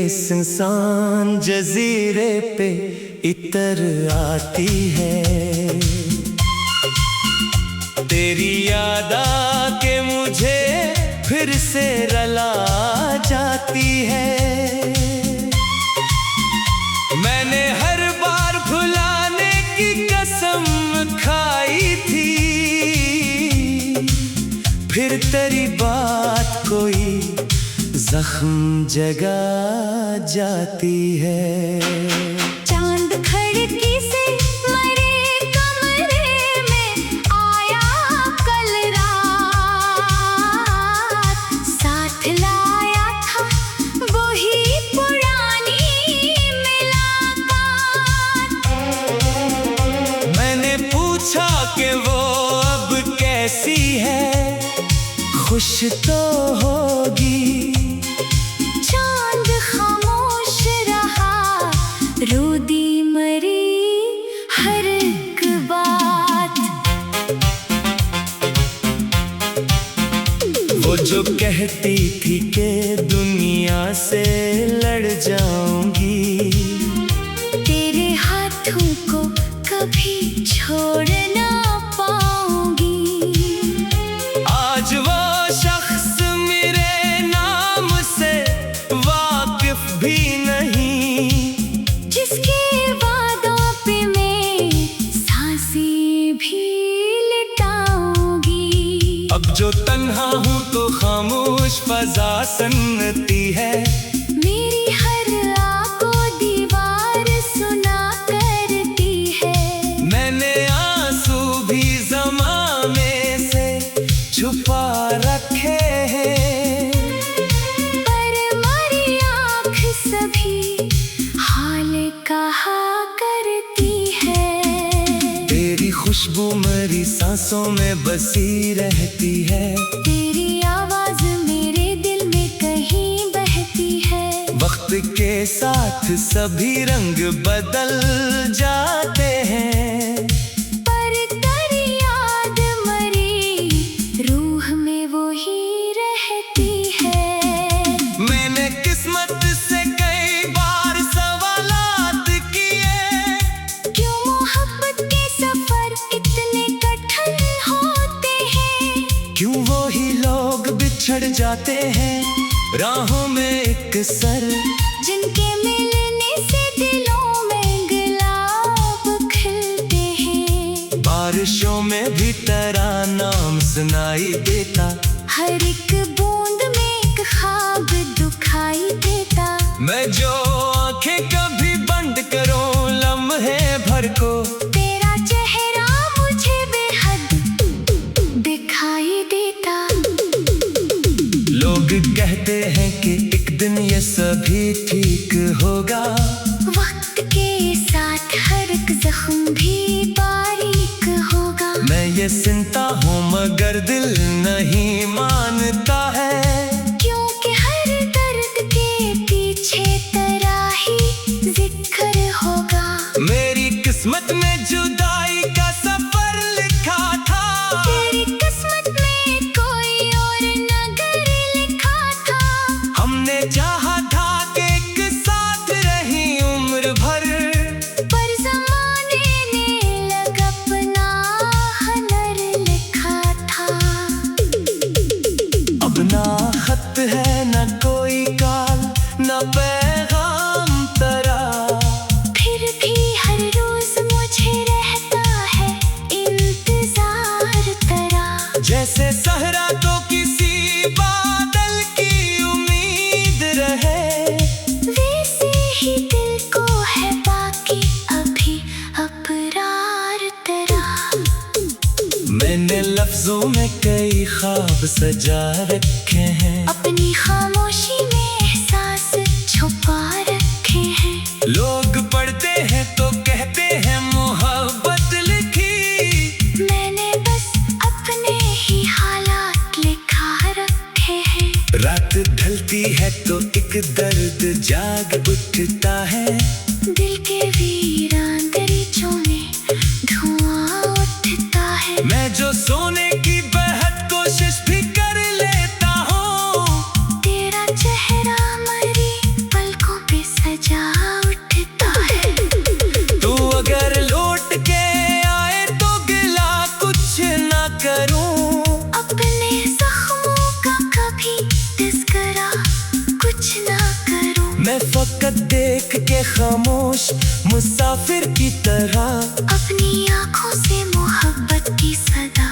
इंसान जजीरे पे इतर आती है। तेरी याद आके मुझे फिर से रला जाती है। मैंने हर बार भुलाने की कसम खाई थी, फिर तेरी बात कोई जख्म जगा जाती है। चांद खिड़की से मरे कमरे में आया कल रात, साथ लाया था वही पुरानी मुलाकात। मैंने पूछा कि वो अब कैसी है, खुश तो होगी। चांद खामोश रहा, रोदी मरी हर एक बात। वो जो कहती थी कि दुनिया से लड़ जाऊंगी, तेरे हाथों को कभी छोड़ ना पाऊंगी। आज वो शख्स मेरे नाम से वाकिफ भी नहीं, जिसके वादों पे मैं सांसें भी लिटाऊंगी। अब जो तन्हा हूँ तो खामोश फजा सुनती है। मेरी हर आंखों दीवार सुना करती है। मैंने आंसू भी ज़माने से छुपा रखे हैं, पर मेरी आँख सभी हाल कहा करती है। तेरी खुशबू मेरी सांसों में बसी रहती है। तेरी आवाज मेरे दिल में कहीं बहती है। वक्त के साथ सभी रंग बदल जाते हैं, पर तेरी याद मरी रूह में वो ही रहती है। मैंने किस्मत से कई बार सवालात किए, क्यों मोहब्बत के सफर इतने कठिन होते हैं। क्यों वो ही लोग बिछड़ जाते हैं राहों में एक सर, जिनके मिलने से दिलों में गुलाब खिलते हैं। बारिशों में भी तेरा नाम सुनाई देता, हर एक बूंद में एक ख्वाब दिखाई देता। मैं जो आंखें कभी बंद करूं लम्हे भर को, तेरा चेहरा मुझे बेहद दिखाई देता। लोग कहते हैं कि एक दिन ये सभी ठीक होगा, वक्त के साथ हर एक जख्म भी बारीक होगा। मैं ये सुनता हूँ मगर दिल नहीं मानता है, क्योंकि हर दर्द के पीछे तेरा ही जिक्र होगा। मेरी किस्मत में जुदाई का सफर लिखा था, तेरी किस्मत में कोई और नगर लिखा था। हमने चाहा था कि एक साथ रही उम्र भर, पर ज़माने ने लग अपना हनर लिखा था। अब ना खत है ना कोई काल ना पैगाम तेरा, फिर भी हर रोज मुझे रहता है इंतजार तेरा। जैसे सहरा तो किसी बादल की उम्मीद रहे, वैसे ही दिल को है बाकी अभी अकरार तेरा। मैंने लफ्जों में कई ख्वाब सजा रखे हैं, अपनी खामोशी में एहसास छुपा रखे हैं। लोग पढ़ते हैं तो कहते हैं मोहब्बत लिखी, मैंने बस अपने ही हालात लिखा रखे हैं। रात ढलती है तो एक दर्द जाग उठता है, दिल के वीरान दरीचों में धुआं उठता है। मैं जो सोने की बेहद कोशिश भी कर लेता हूँ, तेरा चेहरा मरी पलकों खामोश मुसाफिर की तरह। अपनी आंखों से मोहब्बत की सदा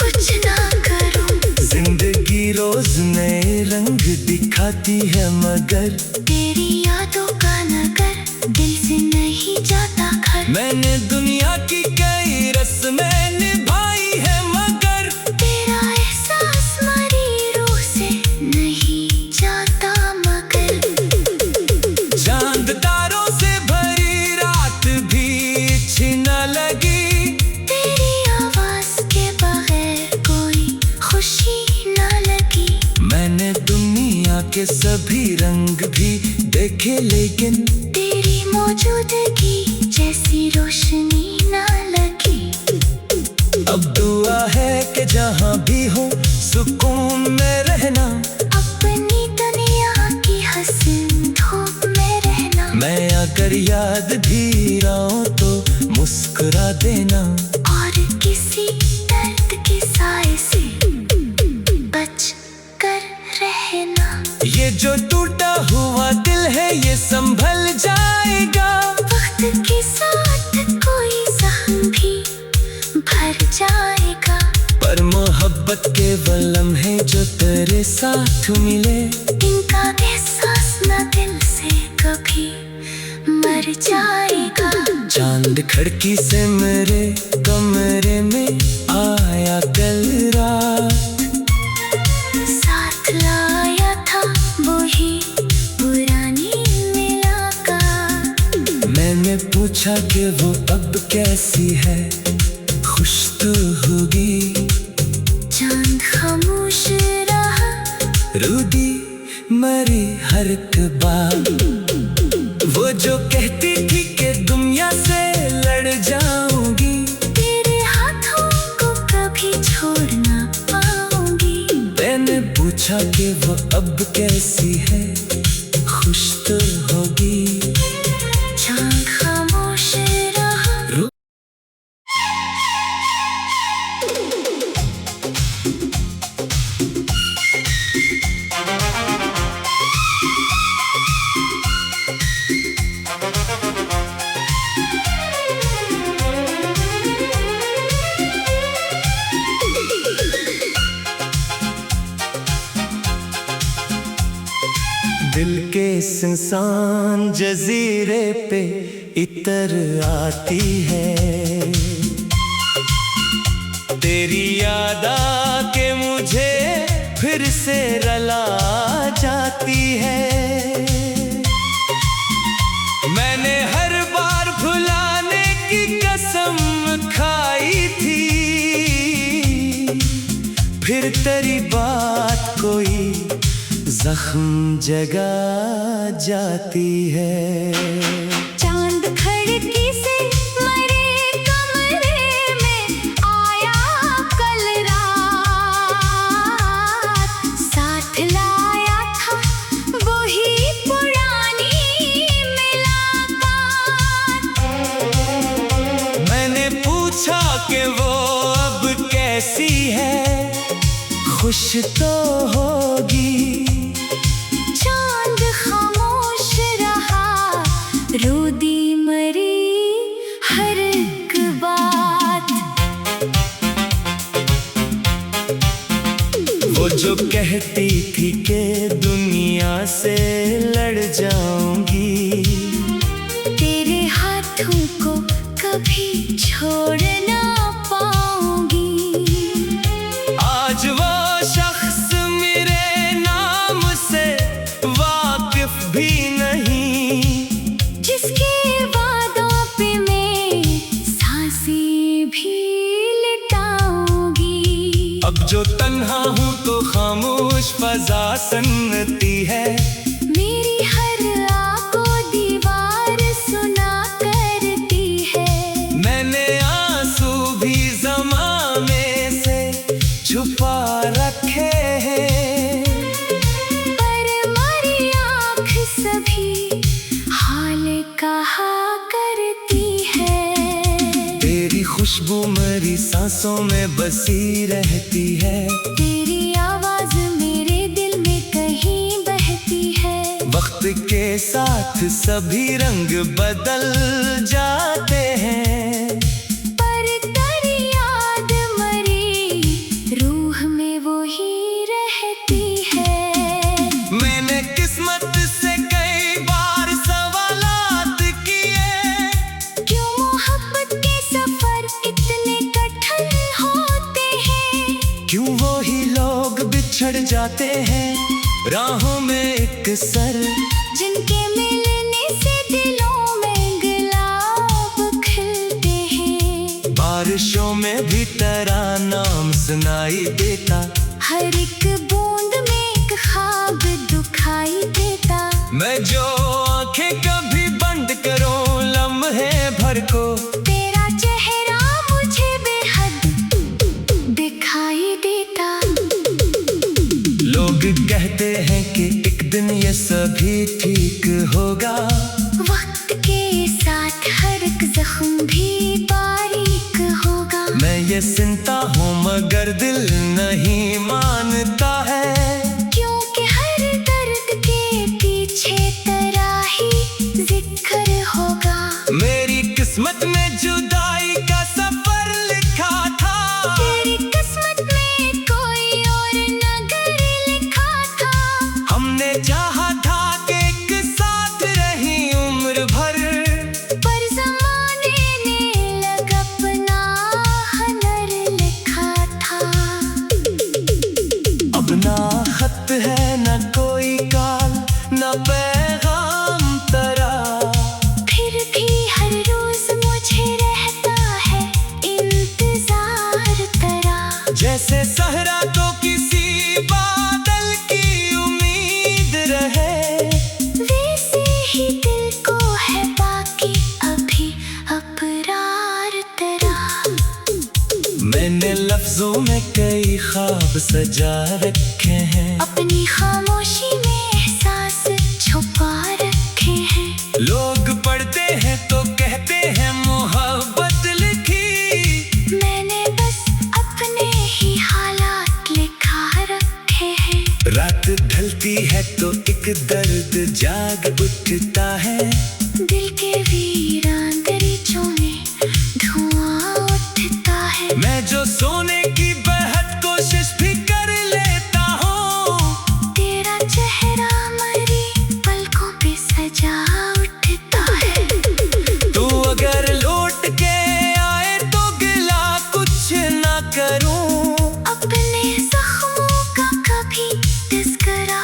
कुछ ना करूं। जिंदगी रोज नए रंग दिखाती है, मगर तेरी यादों का नगर दिल से नहीं जाता घर। मैंने दुनिया की कई रस्में निभाई है, मगर तेरा एहसास मरी रूह से नहीं जाता मगर। चांद तारों से भरी रात भी अच्छी न लगी। तेरी आवाज के बगैर कोई खुशी ना लगी। मैंने दुनिया के सभी रंग भी देखे, लेकिन तेरी मौजूदगी जैसी रोशनी ना लगी। अब दुआ है कि जहाँ भी हो सुकून में रहना। अपनी दुनिया की हसीन धूप में रहना। मैं अगर याद भी आऊं तो मुस्कुरा देना। और किसी दर्द के साए से बच कर रहना। ये जो टूटा हुआ दिल है ये संभल जाएगा। वक्त के साथ कोई जख्म भी भर जाएगा। पर मोहब्बत के वलम है जो तेरे साथ मिले। इनका एहसास न दिल से कभी मर जाएगा। चांद खिड़की से मेरे कमरे में आया कल रात। साथ लाया था वही पुरानी मुलाकात। मैंने पूछा कि वो अब कैसी है, खुश तो होगी। चांद खामोश रहा, रूदी मरी हर एक बात। वो जो कहती थी कि दुनिया से लड़ जाऊंगी। तेरे हाथों को कभी छोड़ ना पाऊंगी। मैंने पूछा कि वो अब कैसी है, खुश तो होगी। चांद खामोश रहा। दिल के सुनसान जजीरे पे इतर आती है। तेरी याद आके मुझे फिर से रला जाती है। मैंने हर बार भुलाने की कसम खाई थी, फिर तेरी बात कोई जख्म जगा जाती है। चांद खिड़की से मेरे कमरे में आया कल रात। साथ लाया था वही पुरानी मुलाकात। मैंने पूछा कि वो अब कैसी है, खुश तो होगी। चांद खामोश रहा, रूदी मरी हर एक बात। वो जो कहती थी कि दुनिया से लड़ जाऊंगी। तेरे हाथों को कभी छोड़ ना पाऊंगी। आज वो शख्स मेरे नाम से वाकिफ भी नहीं, जिसके वादों पे मैं सांसें भी लिटाऊंगी। अब जो तन्हा हूँ तो खामोश फजा सन्नती है। मेरी हर आंखों दीवार सुना करती है। मैंने आंसू भी ज़माने से छुपा रखे हैं। पर मेरी आँख सभी हाल कहा करती है। तेरी खुशबू मेरी सांसों में बसी रहती है। तेरी आवाज मेरे दिल में कहीं बहती है। वक्त के साथ सभी रंग बदल जाते हैं, पर कर याद मरी रूह में वो ही रहती है। मैंने किस्मत से कई बार सवालात किए, क्यों मोहब्बत के सफर इतने कठिन होते हैं, क्यों वो ही लोग बिछड़ जाते हैं राहों में एक सर, जिनके मिलने से दिलों में गुलाब खिलते हैं। बारिशों में भी तेरा नाम सुनाई देता, हर एक बूंद में एक ख्वाब दिखाई देता। मैं जो आंखें कभी बंद करूं लम्हे भर को, तेरा चेहरा मुझे बेहद दिखाई देता। लोग कहते हैं कि एक दिन ये सभी ठीक होगा, वक्त के साथ हर एक जख्म भी बारीक होगा। मैं ये सुनता हूँ मगर दिल नहीं मानता है, क्योंकि हर दर्द के पीछे तेरा ही जिक्र होगा। मेरी किस्मत में जुदाई का सफर लिखा था, तेरी किस्मत में कोई और नगर लिखा था। हमने चाहा था कि एक साथ रही उम्र भर, पर ज़माने ने लग अपना हनर लिखा था। अब ना खत है न कोई काल न पैगाम तरा, फिर भी हर रोज मुझे रहता है इंतजार तेरा। जैसे सहरा तो किसी बादल की उम्मीद रहे, वैसे ही दिल को है बाकी अभी अकरार तेरा। मैंने लफ्जों में कई ख्वाब सजा रखे हैं, अपनी खामोशी में एहसास छुपा रखे हैं। लोग पढ़ते हैं तो कहते हैं मोहब्बत लिखी, मैंने बस अपने ही हालात लिखा रखे हैं। रात ढलती है तो एक दर्द जाग उठता है, दिल के वीरान दरीचों में धुआं उठता है। मैं जो सोने की बेहद कोशिश भी कर लेता हूँ, तेरा चेहरा मरी पलकों पे सजा उठता है। तू अगर लौट के आए तो गिला कुछ ना करूँ, अपने जख्मों का कभी तज़किरा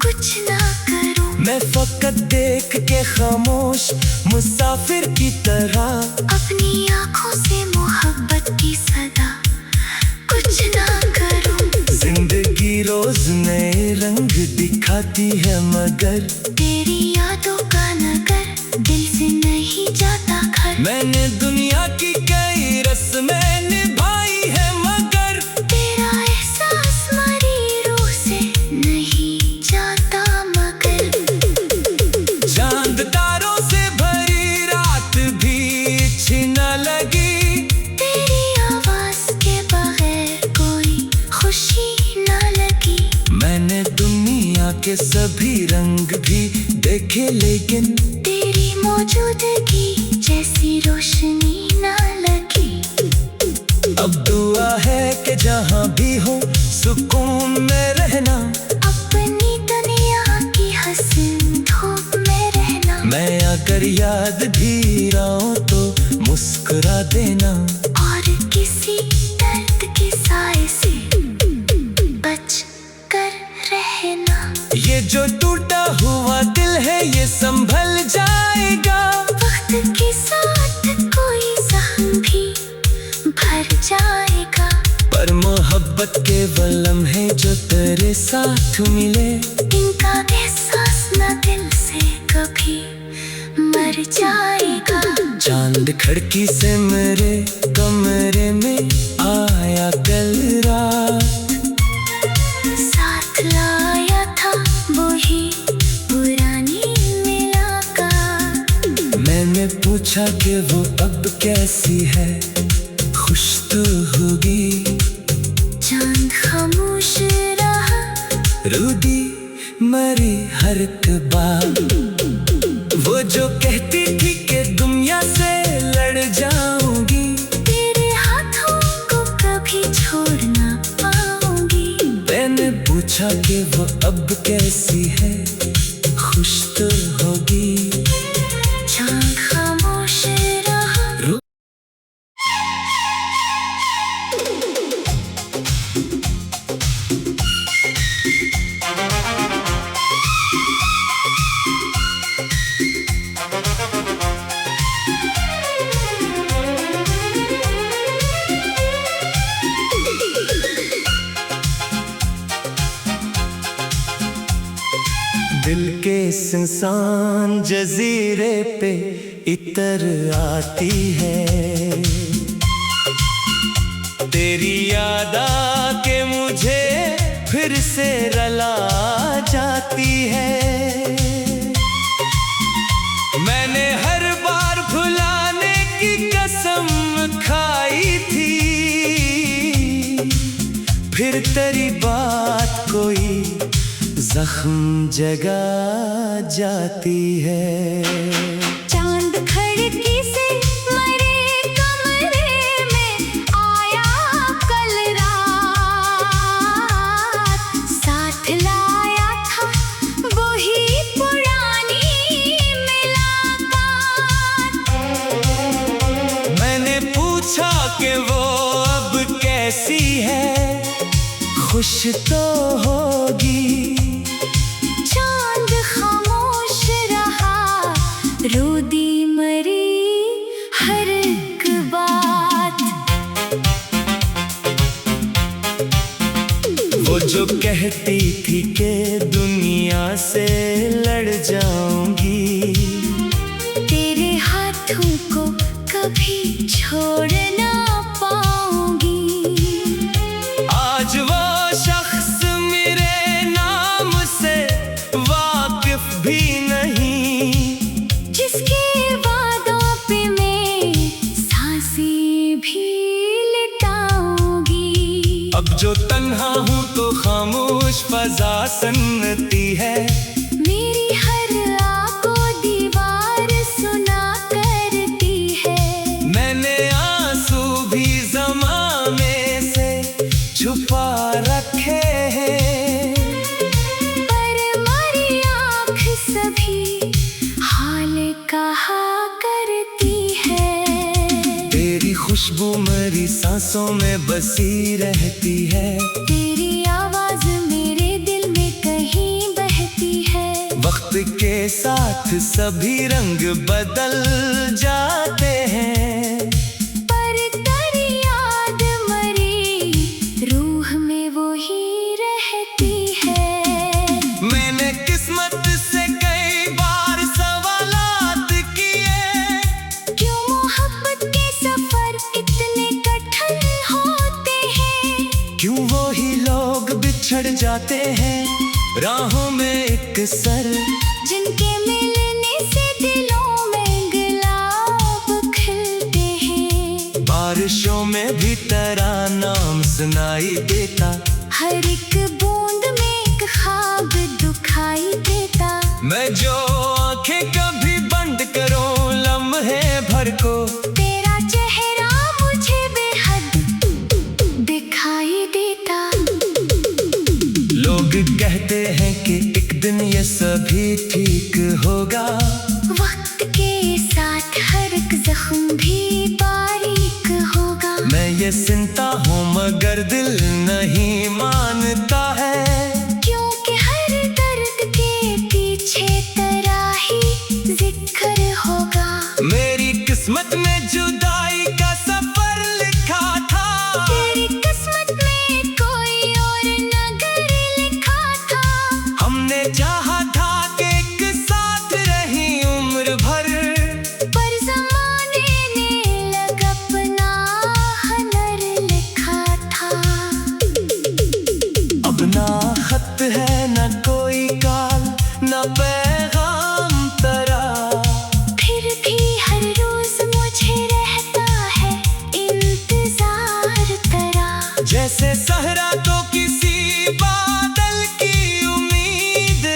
कुछ ना करूं। मैं फकत देख के खामोश मुसाफिर की तरह, अपनी आंखों से मोहब्बत की सदा कुछ ना करूं। जिंदगी रोज नए रंग दिखाती है मगर तेरी यादों का नगर दिल से नहीं जाता घर। मैंने दुनिया की कई रस्में निभाई है मगर तेरा एहसास मरी रूह से नहीं जाता मगर। चांद तारों से भरी रात भी अच्छी न लगी, तेरी आवाज के बगैर कोई खुशी ना लगी। मैंने दुनिया के सभी रंग भी देखे लेकिन तेरी मौजूदगी जैसी रोशनी ना लगी। अब दुआ है कि जहाँ भी हो सुकून में रहना, अपनी दुनिया की हसीन धूप में रहना। मैं अगर याद भी रहा तो मुस्कुरा देना, और किसी दर्द के साए से बच कर रहना। ये जो टूटा हुआ दिल है ये संभल जाएगा, वक्त के साथ कोई जख्म भी भर जाएगा। पर मोहब्बत के वो लम्हे जो तेरे साथ मिले, इनका एहसास न दिल से कभी मर जाएगा। चांद खिड़की से मेरे कमरे में आया कल रात, साथ लाया था वही पुरानी मुलाकात। मैंने पूछा कि वो अब कैसी है, खुश तो होगी। चांद खामोश रहा, रूदी मरी हर एक बात, वो जो कहती थी कि दुनिया से लड़ जाऊंगी, तेरे हाथों को कभी छोड़ ना पाऊंगी। मैंने पूछा कि वो अब कैसी है, खुश तो होगी। चांद खामोश रहा। दिल के सुनसान जजीरे पे इतर आती है, तेरी याद आके मुझे फिर से रला जाती है। मैंने हर बार भुलाने की कसम खाई थी, फिर तेरी बात कोई जख्म जगा जाती है। चांद खिड़की से मरे कमरे में आया कल रात, साथ लाया था वही पुरानी मुलाकात। मैंने पूछा कि वो अब कैसी है, खुश तो होगी। चांद खामोश रहा, रोदी मरी हर एक बात। वो जो कहती थी कि दुनिया से लड़ जाऊंगी, तेरे हाथों को कभी छोड़ ना पाऊंगी। आज वो शख्स मेरे नाम से वाकिफ भी नहीं, जिसके वादों पे मैं सांसें भी लिटाऊंगी। अब जो तन्हा हूँ तो खामोश फजा सुनती है, मेरी हर आँख को दीवार सुना करती है। मैंने आंसू भी ज़माने से छुपा रखे हैं, पर मरी आँख सभी हाल कहा करती है। तेरी खुशबू मेरी सांसों में बसी रहती है, तेरी आवाज मेरे दिल में कहीं बहती है। वक्त के साथ सभी रंग बदल जाते हैं, पर तेरी याद मरी रूह में वो ही रहती है। मैंने किस्मत से कई बार सवालात किए, क्यों मोहब्बत के सफर इतने कठिन होते हैं। क्यों वो ही लोग बिछड़ जाते हैं राहों में एक सर, जिनके मिलने से दिलों में गुलाब खिलते हैं। बारिशों में भी तेरा नाम सुनाई देता, हर एक बूंद में एक ख्वाब दुखाई देता। मैं जो आंखें कभी बंद करूं लम्हे भर को, तेरा चेहरा मुझे बेहद दिखाई देता। लोग कहते हैं कि एक दिन ये सभी ठीक होगा, वक्त के साथ हर एक जख्म भी बारीक होगा। मैं ये सुनता हूँ मगर दिल नहीं मानता है, क्योंकि हर दर्द के पीछे तेरा ही जिक्र होगा। मेरी किस्मत में जुदाई का सफर लिखा था, तेरी किस्मत में कोई और नगर लिखा था। हमने चाहा था कि एक साथ रही उम्र भर, पर ज़माने ने लग अपना हनर लिखा था। अब ना खत है ना कोई काल ना पैगाम तेरा, फिर भी हर रोज मुझे रहता है इंतजार तेरा। जैसे सहरा तो किसी बादल की उम्मीद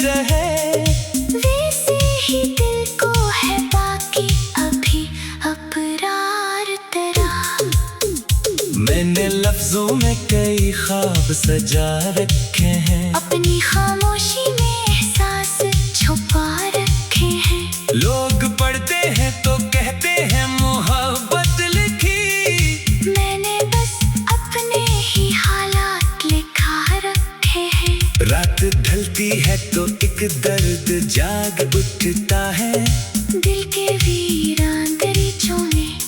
मैंने लफ्जों में कई ख्वाब सजा रखे हैं, अपनी खामोशी में एहसास छुपा रखे हैं। लोग पढ़ते हैं तो कहते हैं मोहब्बत लिखी, मैंने बस अपने ही हालात लिखा रखे हैं। रात ढलती है तो एक दर्द जाग उठता है, दिल के वीरान दरीचों में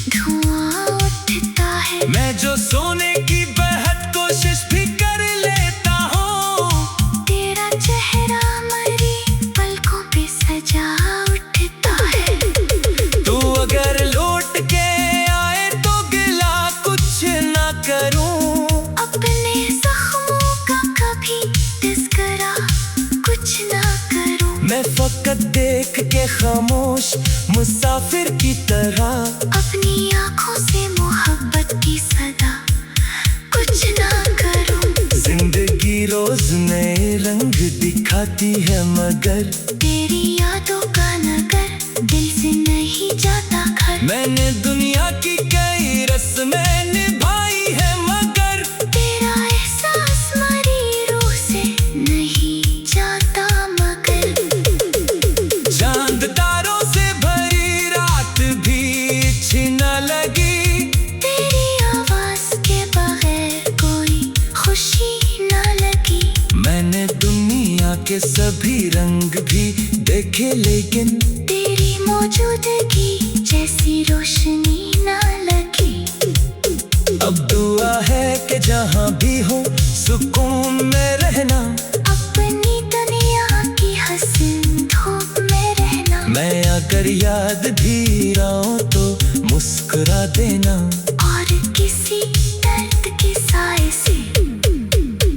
धुआं उठता है। मैं जो सोने की बेहद कोशिश भी कर लेता हूँ, तेरा चेहरा मरी पलकों पे सजा उठता है। तू अगर लौट के आए तो गिला कुछ ना करूँ, अपने जख्मों का कभी तज़किरा कुछ ना करूं। मैं फकत देख के खामोश मुसाफिर की तरह, अपनी आंखों से मोहब्बत की सदा कुछ ना करूं। जिंदगी रोज नए रंग दिखाती है, मगर तेरी यादों का नगर दिल से नहीं जाता घर। मैंने दुनिया की कई रस्में निभाई है, मगर तेरा एहसास मरी रूह से नहीं जाता मगर। चांद तारों से भरी रात भी अच्छी न लगी, तेरी आवाज के बगैर कोई खुशी ना लगी। मैंने दुनिया के सभी रंग भी देखे, लेकिन तेरी मौजूदगी जैसी रोशनी ना लगी। अब दुआ है कि जहाँ भी हो सुकून में रहना, अपनी दुनिया की हसीन धूप में रहना। मैं अगर याद भी रहा तो मुस्कुरा देना, और किसी दर्द के साए से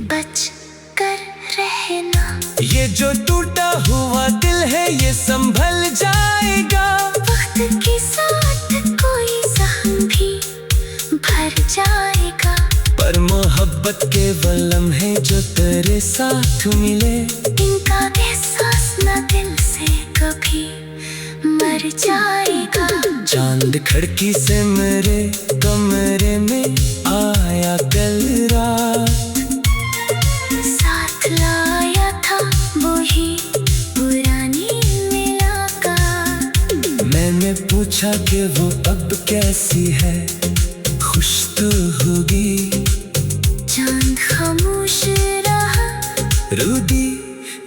बच कर रहना। ये जो टूटा हुआ दिल है ये संभल जाएगा, वक्त के साथ कोई जख्म भी भर जाएगा। पर मोहब्बत के वलम है जो तेरे साथ मिले, इनका एहसास न दिल से कभी मर जाएगा। चांद खिड़की से मेरे कमरे में आया कल रात, साथ लाया था वही पुरानी मुलाकात। मैंने पूछा कि वो अब कैसी है, खुश तो होगी। चांद खामोश रहा, रूदी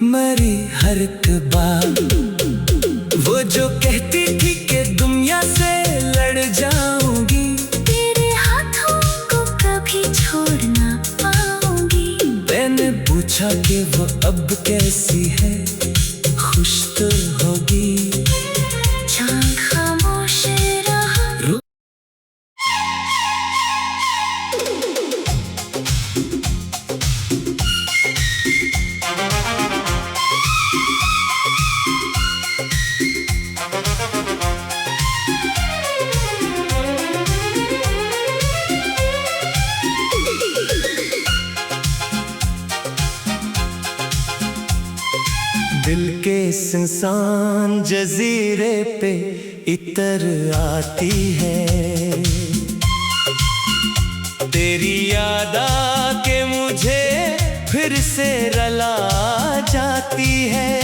मरी हर एक बात, वो जो कहती थी कि दुनिया से लड़ जाऊंगी, तेरे हाथों को कभी छोड़ ना पाऊंगी। मैंने पूछा कि वो अब कैसी है, खुश तो होगी। चांद खामोश रहा, दिल के सुनसान जजीरे पे इतर आती है, तेरी याद आके मुझे फिर से रला जाती है।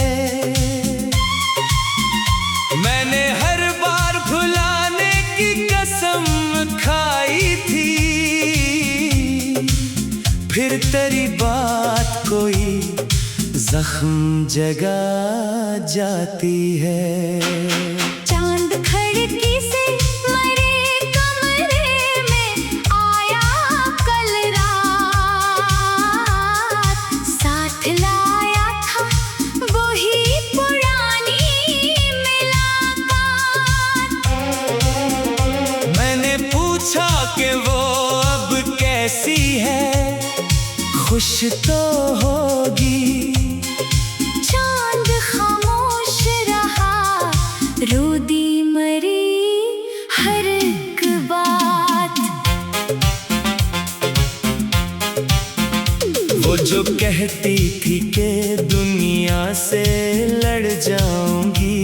मैंने हर बार भुलाने की कसम खाई थी, फिर तेरी बात कोई जख्म जगा जाती है। चांद खिड़की से मरे कमरे में आया कल रात, साथ लाया था वही पुरानी मुलाकात। मैंने पूछा कि वो अब कैसी है, खुश तो होगी। चांद खामोश रहा, रूदी मरी हर एक बात। वो जो कहती थी कि दुनिया से लड़ जाऊंगी,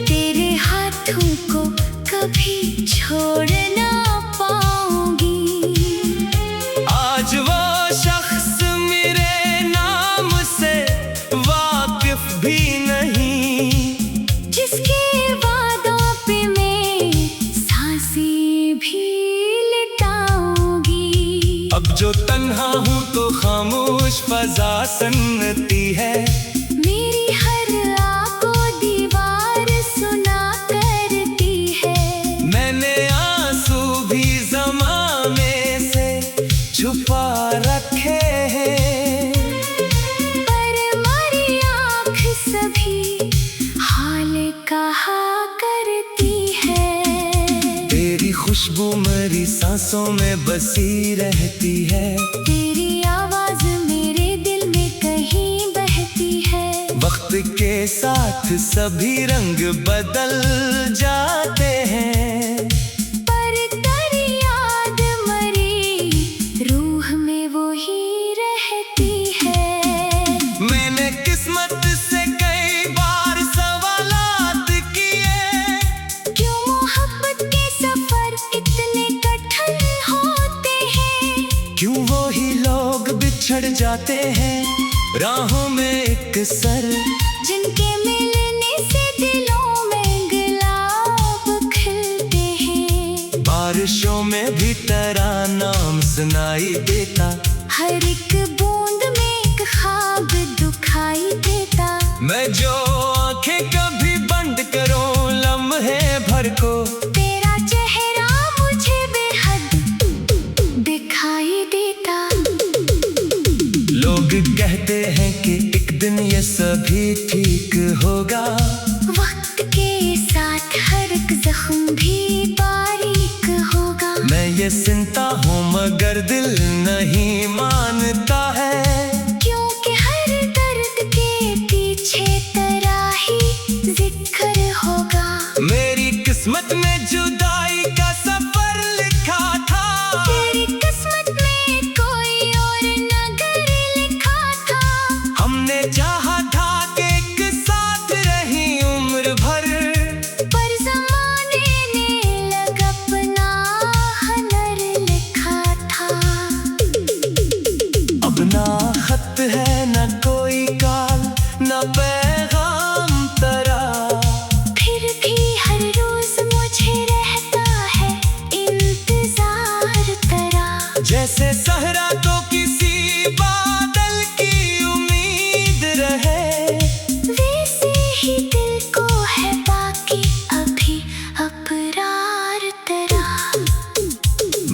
तेरे हाथों को कभी छोड़ ना पाऊंगी। जो तन्हा हूँ तो खामोश फजा सुनती है। मेरी हर आँखों दीवार सुना करती है। मैंने आंसू भी ज़माने से छुपा रखे हैं, पर मेरी आँख सभी हाल कहा करती है। तेरी खुशबू मेरी सांसों में बसी रहती है। तेरी आवाज मेरे दिल में कहीं बहती है। वक्त के साथ सभी रंग बदल जाते हैं, पर तेरी याद मरी रूह में वो ही रहती है। मैंने किस्मत से कई बार सवालात किए, क्यों मोहब्बत के सफर इतने कठिन होते हैं। क्यों वो ही लोग बिछड़ जाते हैं राहों में एक सर, जिनके मिलने से दिलों में गुलाब खिलते हैं। बारिशों में भी तेरा नाम सुनाई देता, हर एक बूंद में एक ख्वाब दिखाई देता। मैं जो आंखें कभी बंद करूं लम्हे भर को, तेरा चेहरा मुझे बेहद दिखाई देता। लोग कहते हैं कि एक दिन ये सभी ठीक होगा। वक्त के साथ हर एक जख्म भी बारीक होगा। मैं ये सुनता हूँ मगर दिल नहीं मानता है, क्योंकि हर दर्द के पीछे तेरा ही जिक्र होगा। मेरी किस्मत में जुदाई का सफर लिखा था, तेरी किस्मत में कोई और नगर लिखा था। हमने चाहा था कि एक साथ रही उम्र भर, पर ज़माने ने लग अपना हनर लिखा था। अब ना खत है न कोई काल न पैगाम तेरा, फिर भी हर रोज मुझे रहता है इंतजार तेरा। जैसे सहरा तो किसी बादल की उम्मीद रहे, वैसे ही दिल को है बाकी अभी अकरार तेरा।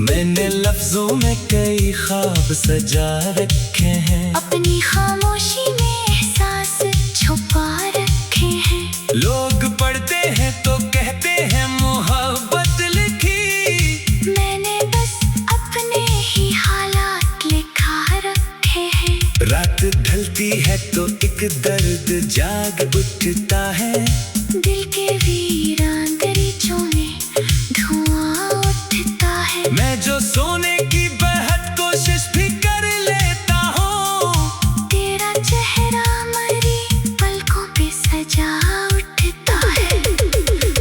मैंने लफ्जों में कई ख्वाब सजा रखे हैं, अपनी खामोशी में एहसास छुपा रखे हैं। लोग पढ़ते हैं तो कहते हैं मोहब्बत लिखी, मैंने बस अपने ही हालात लिखा रखे हैं। रात ढलती है तो एक दर्द जाग उठता है, दिल के वीरान दरीचों में धुआं उठता है। मैं जो सोने की बेहद कोशिश भी कर लेता हूँ, तेरा चेहरा मरी पलकों पे सजा उठता है।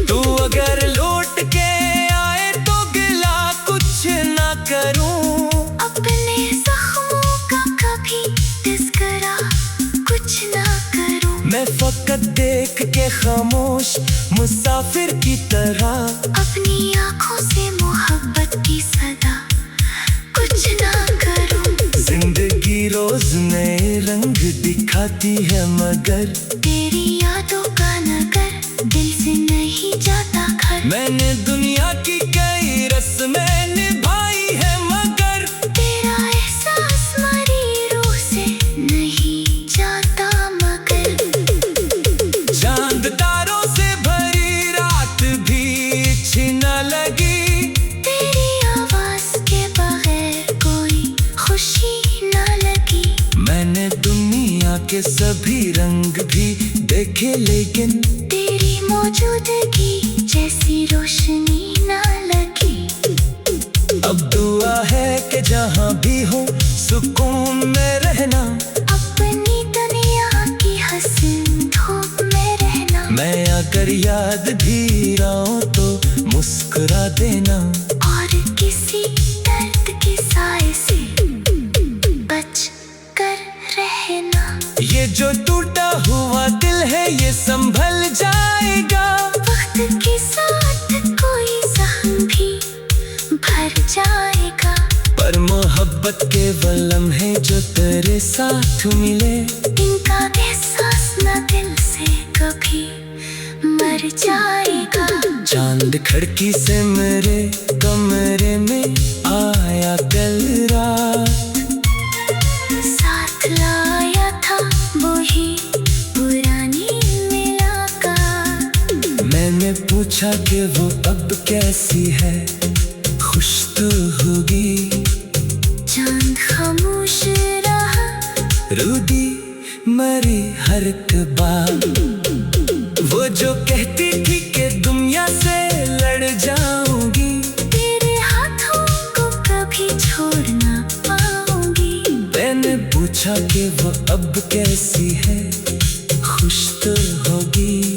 तू अगर लौट के आए तो गिला कुछ ना करूँ, अपने जख्मों का कभी तज़किरा कुछ ना करूं। मैं फकत देख के खामोश मुसाफिर की तरह, अपनी आँखों से मोहब्बत की सदा कुछ ना करूं। जिंदगी रोज नए रंग दिखाती है मगर तेरी यादों का नगर दिल से नहीं जाता घर। मैंने दुनिया की कई रस्में निभाई है मगर तेरा एहसास मरी रूह से नहीं जाता मगर। चांद तारों से भरी रात भी अच्छी न लगी, तेरी आवाज के बगैर कोई खुशी ना लगी। मैंने दुनिया के सभी रंग भी देखे लेकिन तेरी मौजूदगी जैसी रोशनी ना लगी। अब दुआ है कि जहाँ भी हो सुकून में रहना, अपनी दुनिया की हसीन धूप में रहना। मैं अगर याद भी आऊं तो मुस्कुरा देना, और किसी दर्द के साए से बच कर रहना। ये जो टूटा हुआ दिल है ये संभल जाएगा, वक्त के साथ कोई जख्म भी भर जाएगा। पर मोहब्बत के वो लम्हे जो तेरे साथ मिले, इनका एहसास न दिल से कभी मर जाएगा। चांद खिड़की से मेरे कमरे में आया कल रात, साथ लाया था वही पुरानी मुलाकात। मैंने पूछा कि वो अब कैसी है, खुश तो होगी। चांद खामोश रहा, रूदी मरी हर एक बात, वो जो कहती थी कि दुनिया से लड़ जाऊंगी, तेरे हाथों को कभी छोड़ ना पाऊंगी। मैंने पूछा कि वो अब कैसी है, खुश तो होगी।